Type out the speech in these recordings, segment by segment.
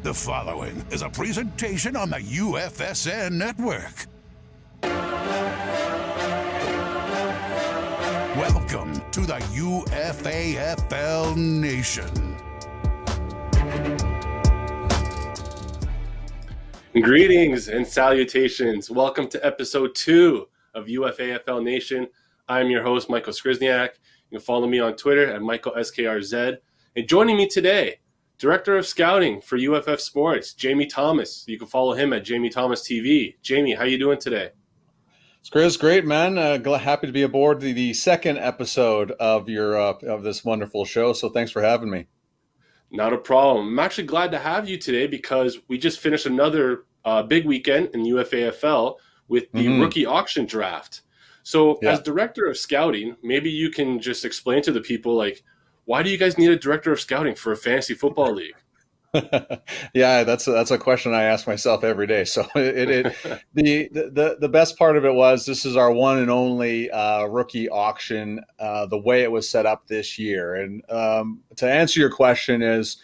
The following is a presentation on the UFSN network. Welcome to the UFAFL Nation. Greetings and salutations. Welcome to episode 2 of UFAFL Nation. I'm your host, Michael Skrzyniak. You can follow me on Twitter at MichaelSKRZ. And joining me today, Director of Scouting for UFF Sports, Jamie Thomas. You can follow him at Jamie Thomas TV. Jamie, how you doing today? Skriz, great, man. Happy to be aboard the second episode of your of this wonderful show. So thanks for having me. Not a problem. I'm actually glad to have you today because we just finished another big weekend in UFAFL with the rookie auction draft. So as Director of Scouting, maybe you can just explain to the people, like, why do you guys need a Director of Scouting for a fantasy football league? Yeah, that's a question I ask myself every day. So the best part of it was this is our one and only rookie auction, the way it was set up this year. And to answer your question is,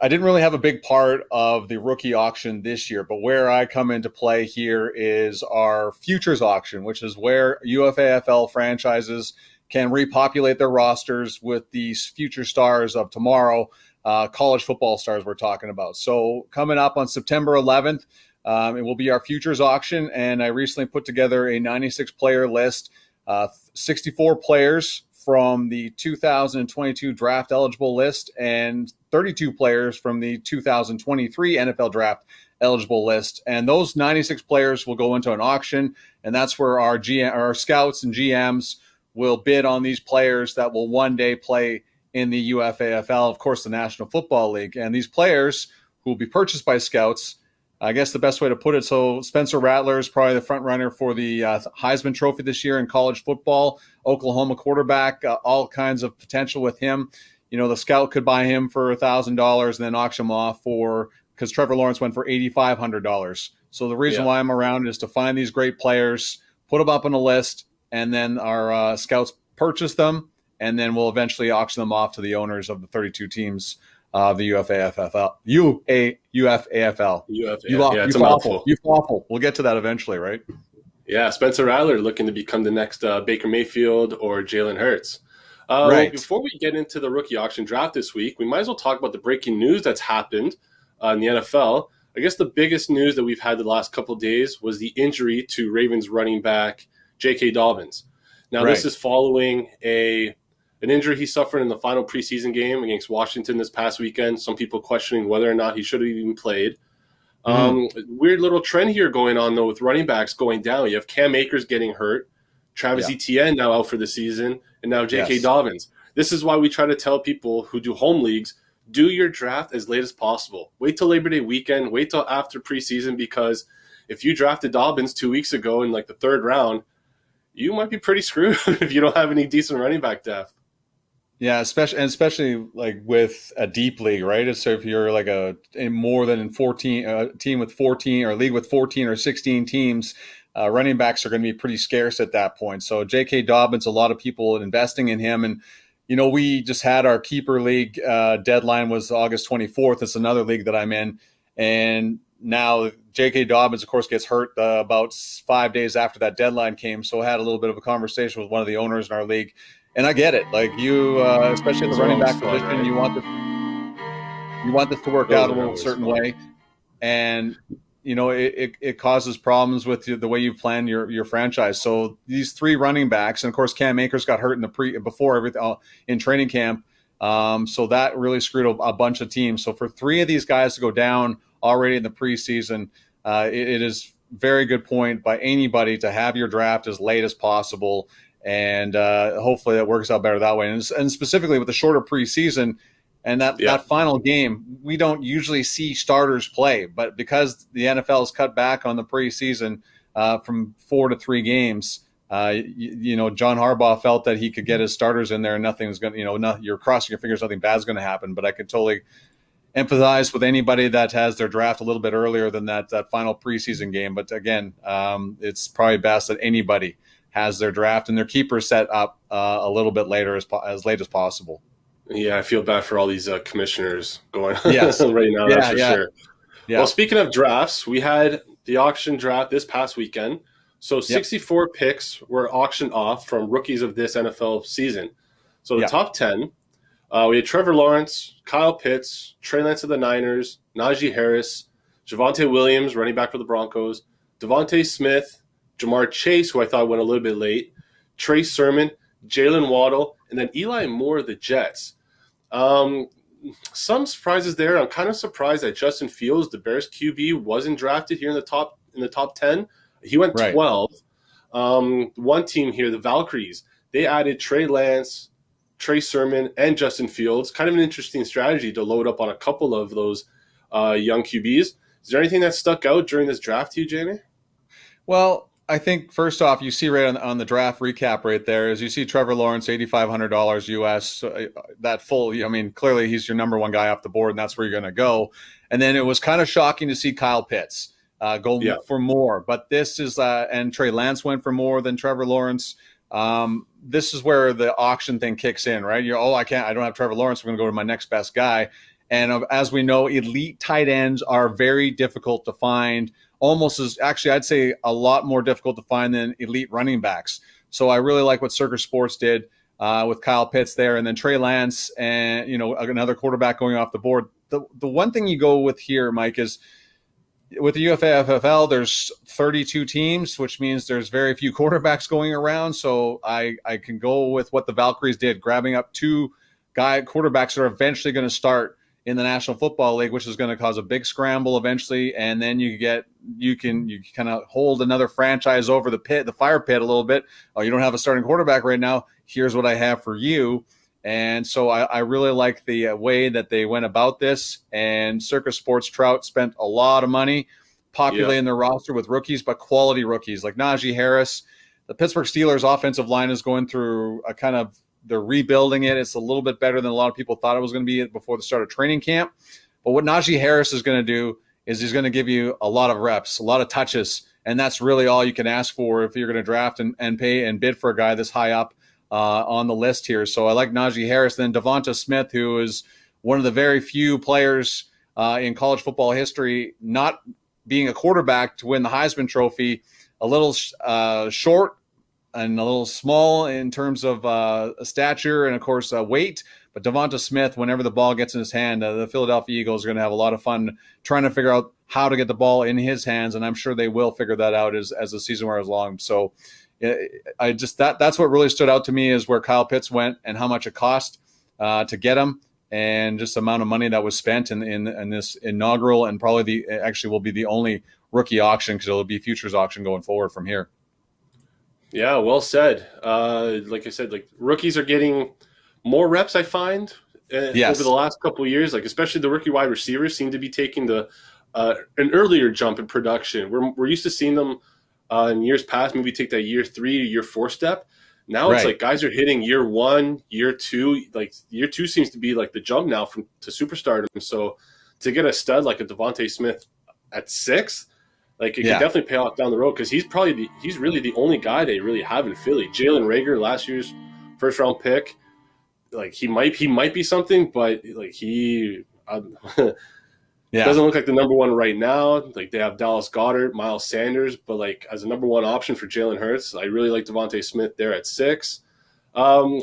I didn't really have a big part of the rookie auction this year, but where I come into play here is our futures auction, which is where UFAFL franchises can repopulate their rosters with these future stars of tomorrow, college football stars we're talking about. So coming up on September 11th, it will be our futures auction, and I recently put together a 96-player list, 64 players from the 2022 draft eligible list and 32 players from the 2023 NFL draft eligible list. And those 96 players will go into an auction, and that's where our scouts and GMs will bid on these players that will one day play in the UFAFL, of course, the National Football League. And these players who will be purchased by scouts, I guess the best way to put it, so Spencer Rattler is probably the front runner for the Heisman Trophy this year in college football, Oklahoma quarterback, all kinds of potential with him. You know, the scout could buy him for $1,000 and then auction him off because Trevor Lawrence went for $8,500. So the reason why I'm around is to find these great players, put them up on a list, and then our scouts purchase them, and then we'll eventually auction them off to the owners of the 32 teams of the UFAFL. UFAFL. We'll get to that eventually, right? Yeah, Spencer Rattler looking to become the next Baker Mayfield or Jalen Hurts. Right. Before we get into the rookie auction draft this week, we might as well talk about the breaking news that's happened in the NFL. I guess the biggest news that we've had the last couple of days was the injury to Ravens running back J.K. Dobbins. Now, this is following an injury he suffered in the final preseason game against Washington this past weekend. Some people questioning whether or not he should have even played. Weird little trend here going on, though, with running backs going down. You have Cam Akers getting hurt, Travis Etienne now out for the season, and now J.K. Dobbins. This is why we try to tell people who do home leagues, do your draft as late as possible. Wait till Labor Day weekend. Wait till after preseason, because if you drafted Dobbins 2 weeks ago in like the third round, you might be pretty screwed if you don't have any decent running back depth. Yeah, especially like with a deep league, right? So if you're like a more than 14 team with 14 or league with 14 or 16 teams, running backs are going to be pretty scarce at that point. So J.K. Dobbins, a lot of people investing in him, and you know, we just had our keeper league deadline was August 24th. It's another league that I'm in, and now J.K. Dobbins, of course, gets hurt about 5 days after that deadline came. So I had a little bit of a conversation with one of the owners in our league. And I get it. Like you, especially at the running back position, right? you want this to work out a little certain way. And, you know, it causes problems with the way you plan your franchise. So these three running backs, and of course, Cam Akers got hurt in training camp. So that really screwed a bunch of teams. So for three of these guys to go down already in the preseason, it is very good point by anybody to have your draft as late as possible, and hopefully that works out better that way. And specifically with the shorter preseason and that final game, we don't usually see starters play, but because the NFL has cut back on the preseason from 4 to 3 games, you know, John Harbaugh felt that he could get his starters in there and nothing's going to, you know, you're crossing your fingers, nothing bad's going to happen. But I could totally empathize with anybody that has their draft a little bit earlier than that final preseason game. But again, it's probably best that anybody has their draft and their keeper set up a little bit later, as late as possible. Yeah, I feel bad for all these commissioners going Yes. right now, that's for sure. Yeah. Well, speaking of drafts, we had the auction draft this past weekend. So 64 picks were auctioned off from rookies of this NFL season. So the top 10, we had Trevor Lawrence, Kyle Pitts, Trey Lance of the Niners, Najee Harris, Javonte Williams, running back for the Broncos, Devonta Smith, Jamar Chase, who I thought went a little bit late, Trey Sermon, Jalen Waddle, and then Eli Moore of the Jets. Some surprises there. I'm kind of surprised that Justin Fields, the Bears QB, wasn't drafted here in the top 10. He went 12. One team here, the Valkyries, they added Trey Lance, Trey Sermon, and Justin Fields. Kind of an interesting strategy to load up on a couple of those young QBs. Is there anything that stuck out during this draft to you, Jamie? Well, I think first off, you see right on the draft recap right there is you see Trevor Lawrence, $8,500 US, that full, I mean, clearly he's your number one guy off the board and that's where you're going to go. And then it was kind of shocking to see Kyle Pitts go for more, but this is, and Trey Lance went for more than Trevor Lawrence. This is where the auction thing kicks in, right? You're, I don't have Trevor Lawrence. I'm going to go to my next best guy. And as we know, elite tight ends are very difficult to find. Almost as actually, I'd say a lot more difficult to find than elite running backs. So I really like what Circus Sports did with Kyle Pitts there, and then Trey Lance, and another quarterback going off the board. The one thing you go with here, Mike, is with the UFAFL, there's 32 teams, which means there's very few quarterbacks going around. So I can go with what the Valkyries did, grabbing up two quarterbacks that are eventually going to start in the National Football League, which is going to cause a big scramble eventually, and then you can kind of hold another franchise over the fire pit a little bit. Oh, you don't have a starting quarterback right now. Here's what I have for you. And so I really like the way that they went about this. And Circus Sports Trout spent a lot of money populating their roster with rookies, but quality rookies like Najee Harris. The Pittsburgh Steelers offensive line is going through a kind of, they're rebuilding it. It's a little bit better than a lot of people thought it was going to be before the start of training camp. But what Najee Harris is going to do is he's going to give you a lot of reps, a lot of touches, and that's really all you can ask for if you're going to draft and pay and bid for a guy this high up on the list here. So I like Najee Harris. Then Devonta Smith, who is one of the very few players in college football history not being a quarterback to win the Heisman Trophy, a little short and a little small in terms of stature and, of course, weight. But Devonta Smith, whenever the ball gets in his hand, the Philadelphia Eagles are going to have a lot of fun trying to figure out how to get the ball in his hands, and I'm sure they will figure that out as the season wears along. So that's what really stood out to me is where Kyle Pitts went and how much it cost to get him, and just the amount of money that was spent in this inaugural and probably actually will be the only rookie auction, because it'll be futures auction going forward from here. Yeah, well said. Like I said, like rookies are getting more reps, I find, over the last couple of years. Like especially the rookie wide receivers seem to be taking an earlier jump in production. We're used to seeing them in years past maybe take that year 3 to year 4 step. Now it's like guys are hitting year 1, year 2. Like year 2 seems to be like the jump now to superstardom. So to get a stud like a Devonta Smith at 6. Like, it could definitely pay off down the road, because he's really the only guy they really have in Philly. Jalen Reagor, last year's first-round pick, like, he might be something, but, like, he doesn't look like the number one right now. Like, they have Dallas Goedert, Miles Sanders, but, like, as a number one option for Jalen Hurts, I really like Devonta Smith there at 6.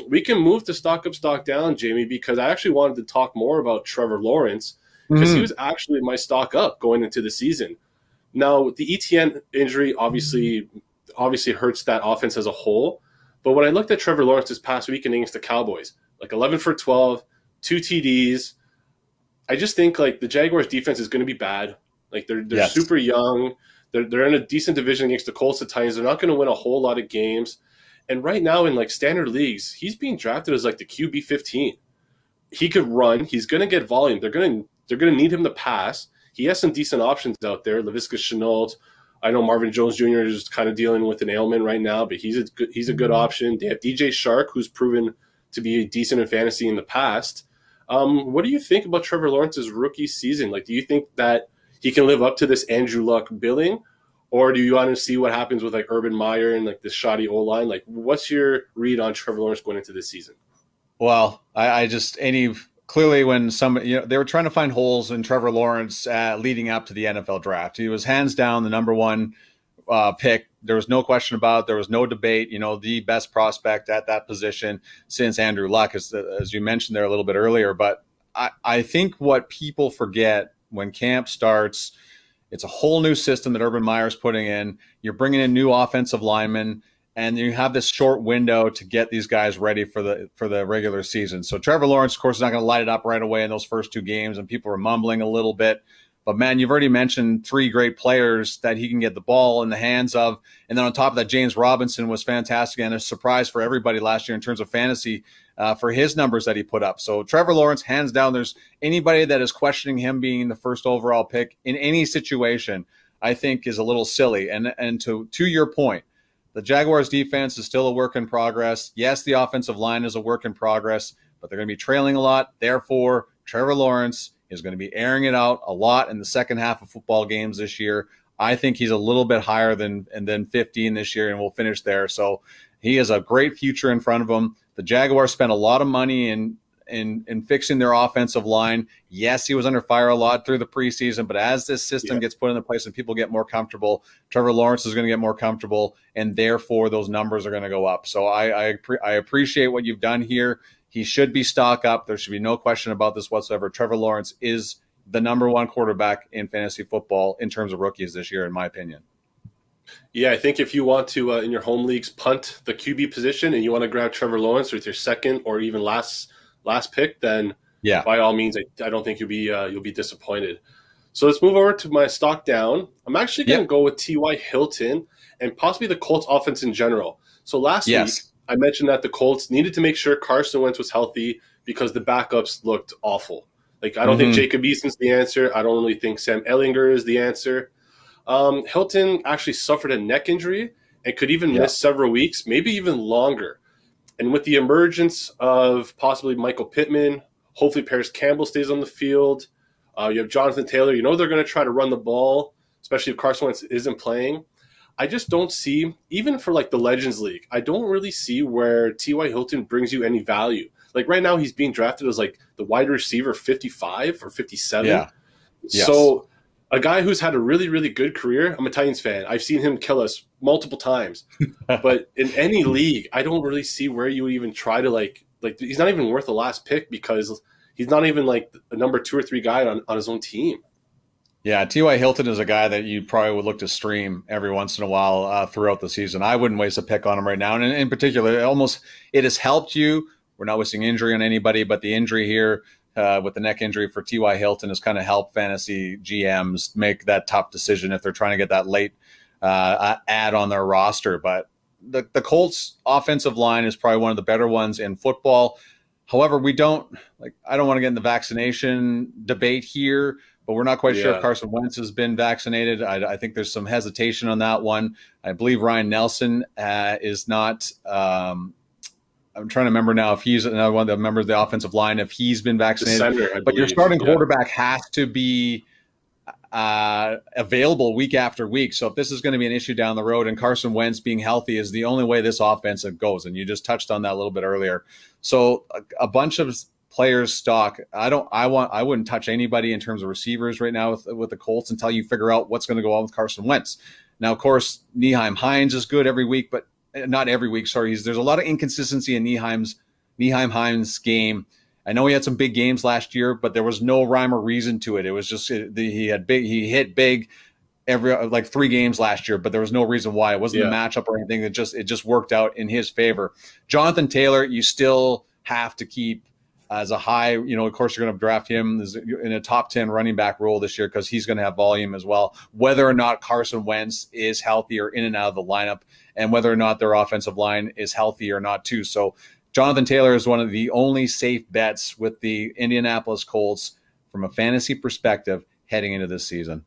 We can move to stock up, stock down, Jamie, because I actually wanted to talk more about Trevor Lawrence, because he was actually my stock up going into the season. Now, the ETN injury obviously hurts that offense as a whole. But when I looked at Trevor Lawrence this past weekend against the Cowboys, like 11 for 12, 2 TDs, I just think like the Jaguars defense is going to be bad. Like they're super young. They're in a decent division against the Colts, the Titans. They're not going to win a whole lot of games. And right now in like standard leagues, he's being drafted as like the QB 15. He could run. He's going to get volume. They're going to need him to pass. He has some decent options out there. Laviska Shenault. I know Marvin Jones Jr. is kind of dealing with an ailment right now, but he's a good option. They have DJ Shark, who's proven to be decent in fantasy in the past. What do you think about Trevor Lawrence's rookie season? Like, do you think that he can live up to this Andrew Luck billing, or do you want to see what happens with like Urban Meyer and like this shoddy O-line? Like, what's your read on Trevor Lawrence going into this season? Well, I just clearly when somebody, they were trying to find holes in Trevor Lawrence leading up to the NFL draft. He was hands down the number one pick. There was no question about it. There was no debate. The best prospect at that position since Andrew Luck, as you mentioned there a little bit earlier. But I think what people forget when camp starts, it's a whole new system that Urban Meyer's putting in. You're bringing in new offensive linemen, and you have this short window to get these guys ready for the regular season. So Trevor Lawrence, of course, is not going to light it up right away in those first 2 games, and people are mumbling a little bit. But, man, you've already mentioned 3 great players that he can get the ball in the hands of. And then on top of that, James Robinson was fantastic and a surprise for everybody last year in terms of fantasy for his numbers that he put up. So Trevor Lawrence, hands down, there's anybody that is questioning him being the first overall pick in any situation, I think is a little silly. And to your point, the Jaguars defense is still a work in progress. Yes, the offensive line is a work in progress, but they're going to be trailing a lot. Therefore, Trevor Lawrence is going to be airing it out a lot in the second half of football games this year. I think he's a little bit higher than 15 this year, and we'll finish there. So he has a great future in front of him. The Jaguars spent a lot of money in fixing their offensive line. Yes, he was under fire a lot through the preseason, but as this system gets put into place and people get more comfortable, Trevor Lawrence is going to get more comfortable, and therefore those numbers are going to go up. So I appreciate what you've done here. He should be stock up. There should be no question about this whatsoever. Trevor Lawrence is the number 1 quarterback in fantasy football in terms of rookies this year, in my opinion. Yeah, I think if you want to, in your home leagues, punt the QB position and you want to grab Trevor Lawrence with your second or even last pick, then by all means, I don't think you'll be disappointed. So let's move over to my stock down. I'm actually going to go with T.Y. Hilton and possibly the Colts offense in general. So last week, I mentioned that the Colts needed to make sure Carson Wentz was healthy because the backups looked awful. Like, I don't think Jacob Eason's the answer. I don't really think Sam Ehlinger is the answer. Hilton actually suffered a neck injury and could even miss several weeks, maybe even longer. And with the emergence of possibly Michael Pittman, hopefully Paris Campbell stays on the field. You have Jonathan Taylor. They're going to try to run the ball, especially if Carson Wentz isn't playing. I just don't see, even for like the Legends League, I don't really see where T.Y. Hilton brings you any value. Like right now he's being drafted as like the wide receiver 55 or 57. Yeah. Yes. So a guy who's had a really, really good career. I'm a Titans fan. I've seen him kill us multiple times. But in any league, I don't really see where you would even try to like he's not even worth the last pick because he's not even like a number 2 or 3 guy on his own team. Yeah, T.Y. Hilton is a guy that you probably would look to stream every once in a while throughout the season. I wouldn't waste a pick on him right now. And in particular, it has helped you. We're not wasting injury on anybody, but the injury here with the neck injury for T.Y. Hilton has kind of helped fantasy GMs make that tough decision if they're trying to get that late add on their roster. But the Colts offensive line is probably one of the better ones in football. However, I don't want to get in the vaccination debate here, but we're not quite sure if Carson Wentz has been vaccinated. I think there's some hesitation on that one. I believe Ryan Nelson is not. I'm trying to remember now if he's another one of the members of the offensive line, if he's been vaccinated. But your starting quarterback has to be available week after week. So if this is going to be an issue down the road and Carson Wentz being healthy is the only way this offense goes. And you just touched on that a little bit earlier. So a bunch of players stock. I wouldn't touch anybody in terms of receivers right now with the Colts until you figure out what's going to go on with Carson Wentz. Now, of course, Nyheim Hines is good every week, but not every week. Sorry. There's a lot of inconsistency in Nyheim Hines' game. I know he had some big games last year, but there was no rhyme or reason to it. It was just he hit big every 3 games last year, but there was no reason why. It wasn't a matchup or anything. It just worked out in his favor. Jonathan Taylor, you still have to keep as a high, of course you're going to draft him in a top 10 running back role this year because he's going to have volume as well, whether or not Carson Wentz is healthy or in and out of the lineup, and whether or not their offensive line is healthy or not too. So Jonathan Taylor is one of the only safe bets with the Indianapolis Colts from a fantasy perspective heading into this season.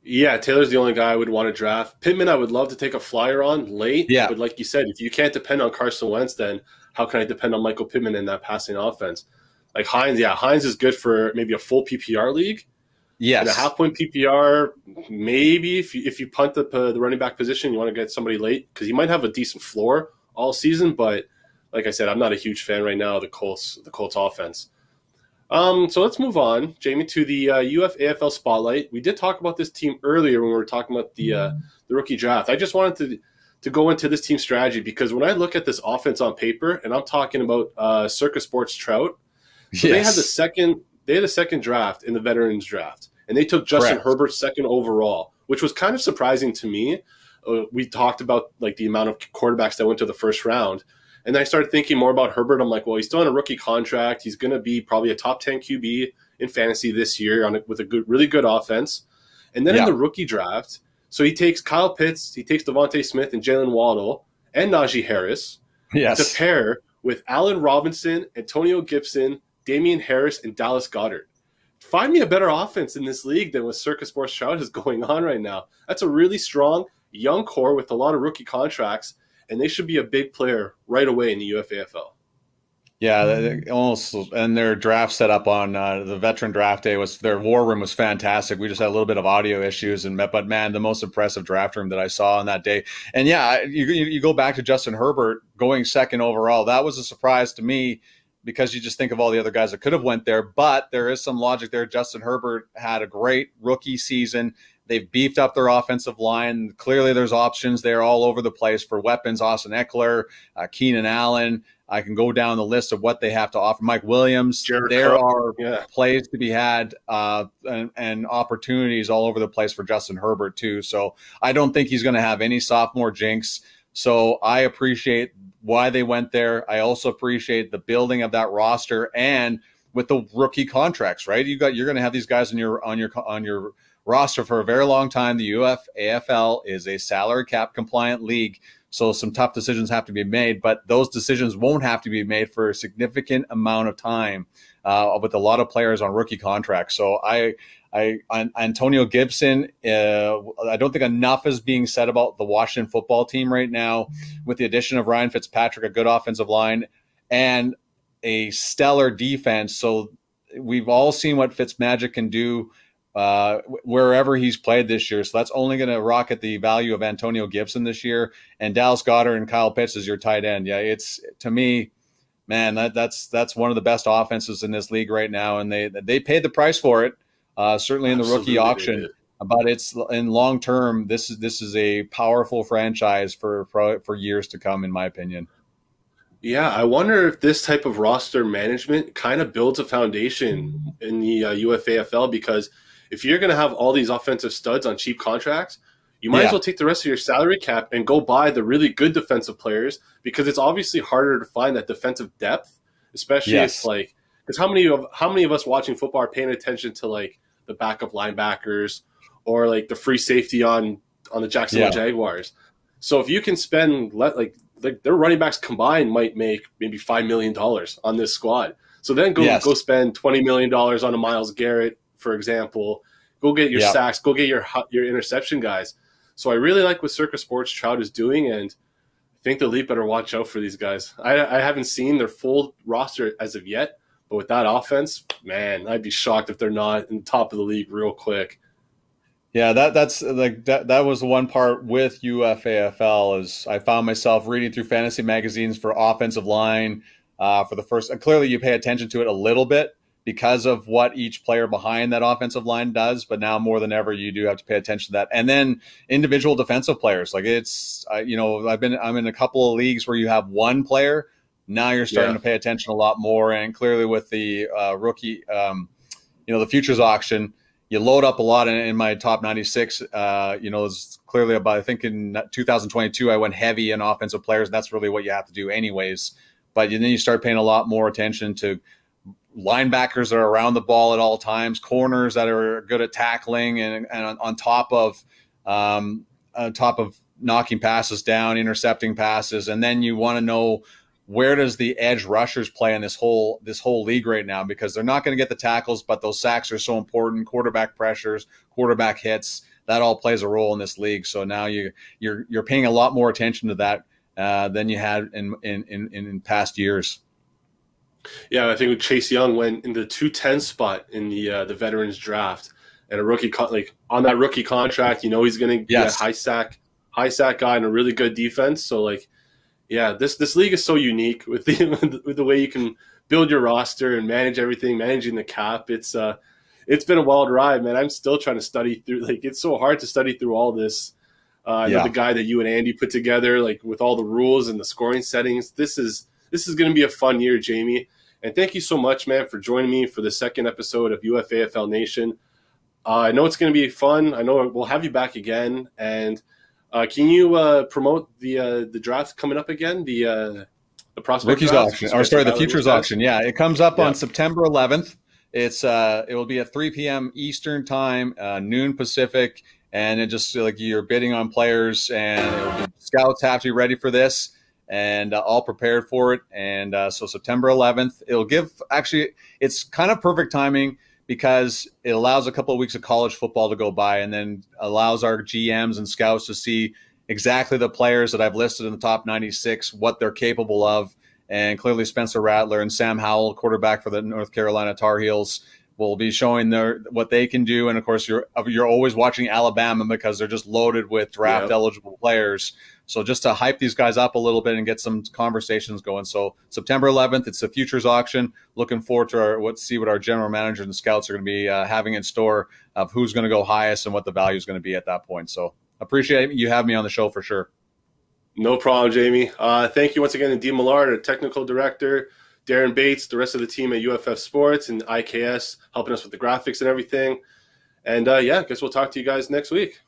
Yeah, Taylor's the only guy I would want to draft. Pittman, I would love to take a flyer on late. Yeah. But like you said, if you can't depend on Carson Wentz, then how can I depend on Michael Pittman in that passing offense? Like Hines, Hines is good for maybe a full PPR league. Yes. In a half-point PPR, maybe if you punt the running back position, you want to get somebody late because he might have a decent floor all season, but like I said, I'm not a huge fan right now of the Colts offense. So let's move on, Jamie, to the UFAFL spotlight. We did talk about this team earlier when we were talking about the rookie draft. I just wanted to go into this team strategy because when I look at this offense on paper, and I'm talking about Circus Sports Trout, so they had the second draft in the veterans draft, and they took Justin Herbert second overall, which was kind of surprising to me. We talked about like the amount of quarterbacks that went to the first round. And then I started thinking more about Herbert. I'm like, well, he's still on a rookie contract. He's going to be probably a top 10 QB in fantasy this year with a really good offense. And then in the rookie draft, so he takes Kyle Pitts, he takes Devonta Smith and Jalen Waddle and Najee Harris to pair with Allen Robinson, Antonio Gibson, Damian Harris, and Dallas Goedert. Find me a better offense in this league than what Circus Sports Trout is going on right now. That's a really strong young core with a lot of rookie contracts, and they should be a big player right away in the UFAFL. Yeah, almost. And their draft setup on the veteran draft day their war room was fantastic. We just had a little bit of audio issues, but man, the most impressive draft room that I saw on that day. And yeah, you go back to Justin Herbert going second overall. That was a surprise to me because you just think of all the other guys that could have went there. But there is some logic there. Justin Herbert had a great rookie season. They've beefed up their offensive line. Clearly, there's options there all over the place for weapons. Austin Eckler, Keenan Allen. I can go down the list of what they have to offer. Mike Williams. There are plays to be had and opportunities all over the place for Justin Herbert, too. So I don't think he's going to have any sophomore jinx. So I appreciate why they went there. I also appreciate the building of that roster and with the rookie contracts, right? You're going to have these guys on your roster for a very long time. The UFAFL is a salary cap compliant league, so some tough decisions have to be made, but those decisions won't have to be made for a significant amount of time with a lot of players on rookie contracts. So Antonio Gibson, I don't think enough is being said about the Washington football team right now with the addition of Ryan Fitzpatrick, a good offensive line, and a stellar defense. So we've all seen what Fitzmagic can do wherever he's played this year. So that's only going to rocket the value of Antonio Gibson this year. And Dallas Goedert and Kyle Pitts is your tight end. Yeah, it's, to me, man, that's one of the best offenses in this league right now. And they paid the price for it, certainly in the rookie auction. But it's in long term, this is a powerful franchise for years to come, in my opinion. Yeah, I wonder if this type of roster management kind of builds a foundation in the UFAFL, because if you're going to have all these offensive studs on cheap contracts, you might as well take the rest of your salary cap and go buy the really good defensive players, because it's obviously harder to find that defensive depth, especially if like, because how many of us watching football are paying attention to like the backup linebackers or like the free safety on the Jacksonville Jaguars. So if you can spend like their running backs combined might make maybe $5 million on this squad. So then go spend $20 million on a Myles Garrett, for example. Go get your sacks. Go get your interception guys. So I really like what Circus Sports Trout is doing, and I think the league better watch out for these guys. I haven't seen their full roster as of yet, but with that offense, man, I'd be shocked if they're not in the top of the league real quick. Yeah, that's like that was the one part with UFAFL is I found myself reading through fantasy magazines for offensive line for the first. Clearly, you pay attention to it a little bit because of what each player behind that offensive line does. But now more than ever, you do have to pay attention to that. And then individual defensive players, like I'm in a couple of leagues where you have one player. Now you're starting to pay attention a lot more, and clearly with the rookie, the futures auction. You load up a lot in my top 96. It's clearly about, I think in 2022, I went heavy in offensive players. And that's really what you have to do anyways. But then you start paying a lot more attention to linebackers that are around the ball at all times, corners that are good at tackling, and on top of knocking passes down, intercepting passes. And then you want to know, where does the edge rushers play in this whole league right now? Because they're not going to get the tackles, but those sacks are so important. Quarterback pressures, quarterback hits, that all plays a role in this league. So now you're paying a lot more attention to that than you had in past years. Yeah, I think Chase Young went in the 210 spot in the veterans draft, and a rookie on that rookie contract, he's going to be a high sack guy and a really good defense. So like, Yeah, this league is so unique with the way you can build your roster and manage everything, managing the cap. It's been a wild ride, man. I'm still trying to study through. Like, it's so hard to study through all this. I know the guy that you and Andy put together, like with all the rules and the scoring settings. This is going to be a fun year, Jamie. And thank you so much, man, for joining me for the second episode of UFAFL Nation. I know it's going to be fun. I know we'll have you back again. And can you promote the draft coming up again? The prospect Rookies draft? auction, or sorry, the futures auction. Yeah, it comes up on September 11th. It will be at 3 p.m. Eastern time, noon Pacific, and it just like you're bidding on players, and scouts have to be ready for this and all prepared for it. And so September 11th, it's kind of perfect timing because it allows a couple of weeks of college football to go by, and then allows our GMs and scouts to see exactly the players that I've listed in the top 96, what they're capable of. And clearly Spencer Rattler and Sam Howell, quarterback for the North Carolina Tar Heels, will be showing what they can do. And of course, you're always watching Alabama because they're just loaded with draft eligible players. So just to hype these guys up a little bit and get some conversations going. So September 11th, it's the futures auction. Looking forward to see what our general manager and scouts are going to be having in store of who's going to go highest and what the value is going to be at that point. So appreciate you having me on the show for sure. No problem, Jamie. Thank you once again to Dee Millard, our technical director, Darren Bates, the rest of the team at UFF Sports and IKS, helping us with the graphics and everything. And I guess we'll talk to you guys next week.